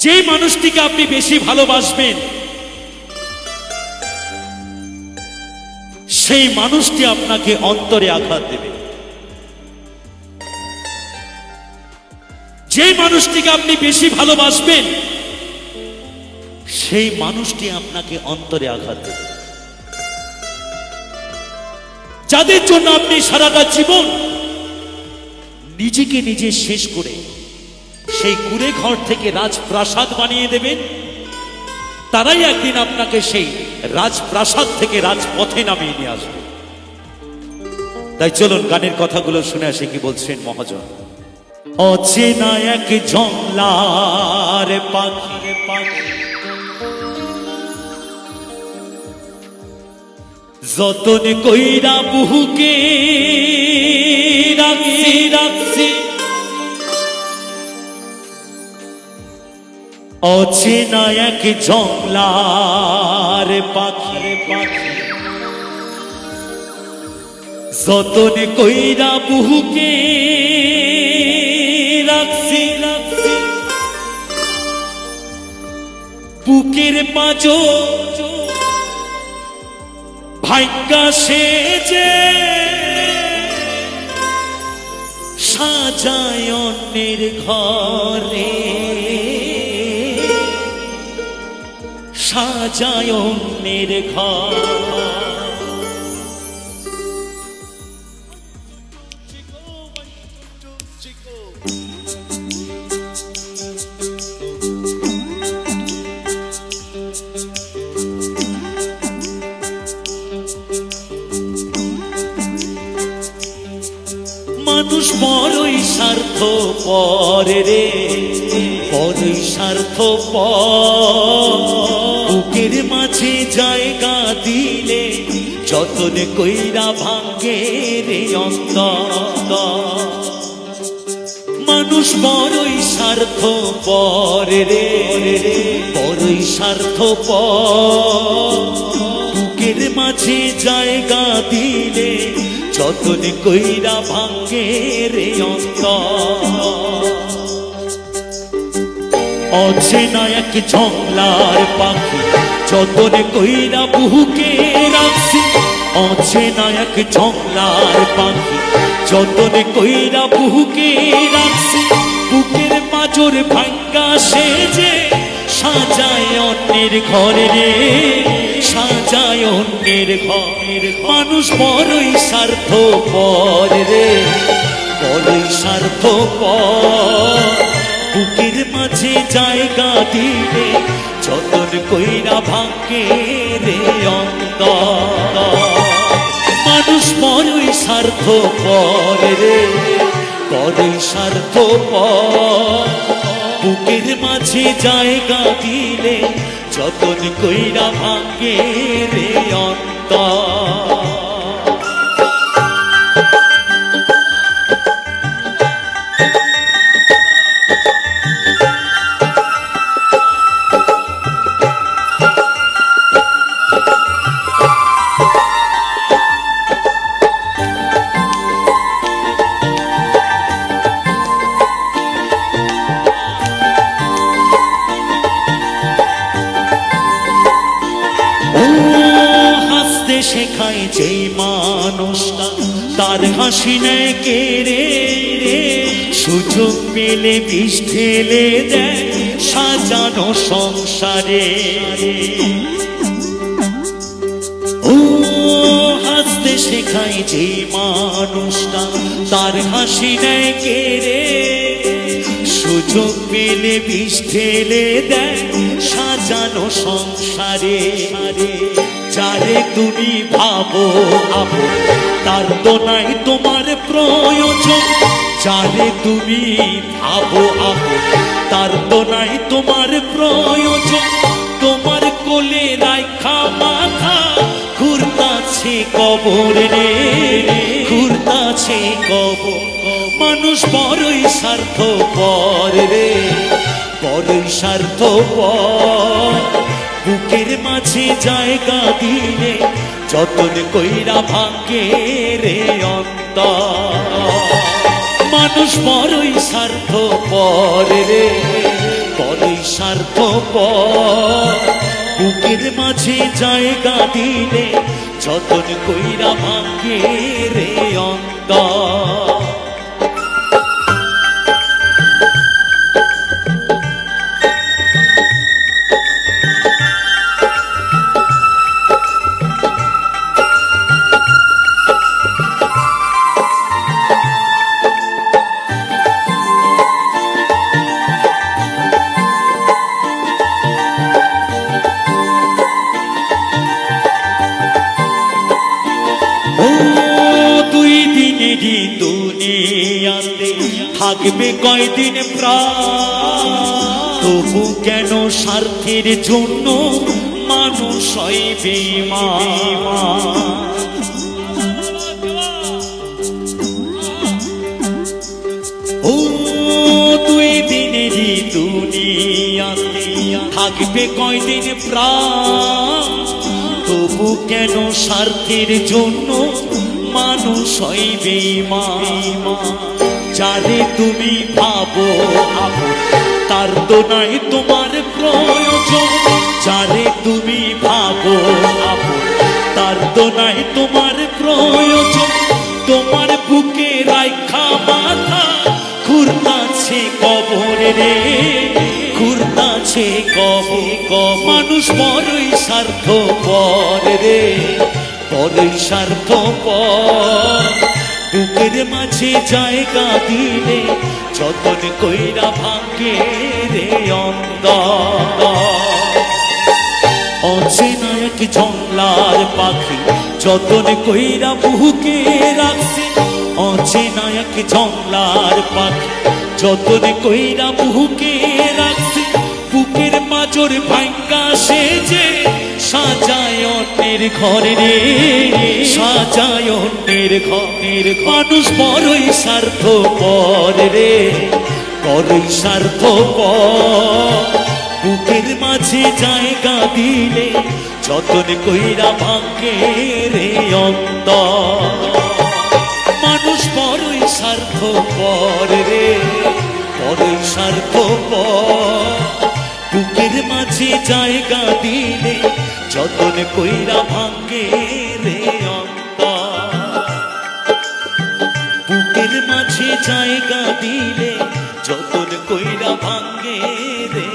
যে মানুষটিকে আপনি বেশি ভালোবাসবেন সেই মানুষটি আপনাকে অন্তরে আঘাত দেবে। যে মানুষটিকে আপনি বেশি ভালোবাসবেন সেই মানুষটি আপনাকে অন্তরে আঘাত দেবে। যাদের জন্য আপনি সারাটা জীবন নিজেকে নিজে শেষ করে সেই কুড়ে ঘর থেকে রাজপ্রাসাদ বানিয়ে দেবেন, তারাই একদিন আপনাকে সেই রাজপ্রাসাদ থেকে রাজপথে নামিয়ে নিয়ে আসবে। তাই চলুন গানের কথাগুলো শুনে আসে কি বলছেন মহাজন। অচেনা এক জংলার পাখি যতন কইরা বুহুকে রাখছি, অচেনা এক জংলার পাখি যতন কইরা বুহুকে রাখছি, বুকের পাঁজো ভাগ্যা সেজে সাজায় অন্যের ঘরে, সাজায় অন্যের ঘর। মানুষ বড়ই স্বার্থপর রে, বড়ই স্বার্থপর। বুকের মাঝে জায়গা দিলে যতন কইরা ভাঙ্গে রে অন্তর। মানুষ বড়ই স্বার্থপর রে, বড়ই স্বার্থপর। বুকের মাঝে জায়গা দিলে যতন কইরা ভাঙ্গে রে অন্তর। অচেনা এক জংলার পাখি যতন কইরা বুহুকে রাখছি, অচেনা এক জংলার পাখি যতন কইরা বুহুকে রাখছি। বুকের পাঁজর ভাঙ্গা সেজে সাজায় অন্যের ঘরে রে, সাজায় অন্যের ঘর। মানুষ বড়ই স্বার্থপর রে, বড়ই স্বার্থপর। বুকের মাঝে জায়গা দিলে যতন কইরা ভাঙ্গে রে অন্তর। মানুষ বড়ই স্বার্থপর রে, বড়ই স্বার্থপর। বুকের মাঝে জায়গা দিলে যতন কইরা ভাঙ্গে রে অন্তর। শেখায় যেই মানুষটা তার হাসি নেয় কেড়ে রে, সুযোগ পেলে বিষ ঢেলে দেয় সাজানো সংসারে। ও হাসতে শেখায় যেই মানুষটা তার হাসি নেয় কেড়ে, সুযোগ পেলে বিষ ঢেলে দেয় সাজানো সংসারে। যারে তুমি ভাবো আপন তার তো নাই তোমার প্রয়োজন, যারে তুমি ভাবো আপন তার তো নাই তোমার প্রয়োজন। তোমার কোলে রাইখা মাথা ঘুরতাছে কবর রে, ঘুরতাছে কবর। মানুষ বড়ই স্বার্থপর রে, বড়ই স্বার্থপর। বুকের মাঝে জায়গা দিলে যতন কইরা ভাঙ্গে রে অন্তর। মানুষ বড়ই স্বার্থপর রে, বড়ই স্বার্থপর বুকের মাঝে জায়গা দিলে যতন কইরা ভাঙ্গে রে অন্তর। দুনিয়াতে থাকবে কয়দিন প্রাণ, তবু কেন স্বার্থের জন্য মানুষ হয় বেঈমান। ও দুই দিনেরই দুনিয়াতে থাকবে কয়দিন প্রাণ, তবু কেন স্বার্থের জন্য মানুষ হয় বেঈমান। যারে তুমি ভাবো আপন তার তো নাই তোমার প্রয়োজন, যারে তুমি ভাবো আপন তার তো নাই তোমার প্রয়োজন। তোমার বুকে রাইখা মাথা ঘুরতাছে কবরে রে, ঘুরতাছে কবর। মানুষ বড়ই স্বার্থপর রে, বড়ই স্বার্থপর বুকের মাঝে জায়গা দিলে যতন কইরা ভাঙ্গে রে অন্তর। অচেনা এক জংলার পাখি যতন কইরা বুকে রাখছে, অচেনা এক জংলার পাখি যতন কইরা বুকে রাখছে। বুকের মাঝর ভাঙ্গা সেজে সাজায় অন্যের ঘরে রে, সাজায় অন্যের ঘরের। মানুষ বড়ই স্বার্থপর রে, বড়ই স্বার্থপর বুকের মাঝে জায়গা দিলে যতন কইরা ভাঙ্গে রে অন্তর। মানুষ বড়ই স্বার্থপর রে, বড়ই স্বার্থপর বুকের মাঝে জায়গা দিলে যতন কইরা ভাঙ্গে রে অন্তর। বুকের মাঝে জায়গা দিলে যতন কইরা ভাঙ্গে রে